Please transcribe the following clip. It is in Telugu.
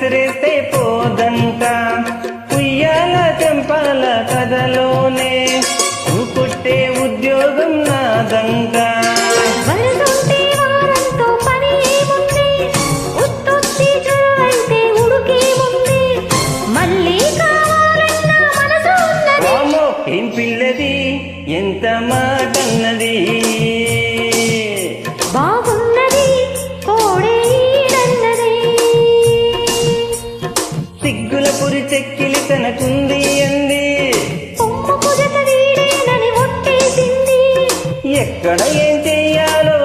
విసిరేస్తే పోదంట ఉయ్యాల చెంపాల కథలోనే నువ్వు కొట్టే ఉద్యోగం నాదంట ఏం పిల్లది ఎంత మాటన్నది బాగున్నది కోడేనన్నది సిగ్గుల పురి చెక్కిలి తనకుంది అంది కొమ్మ కుజత వీడేనని ఒట్టేసింది ఎక్కడ ఏం చెయ్యాలో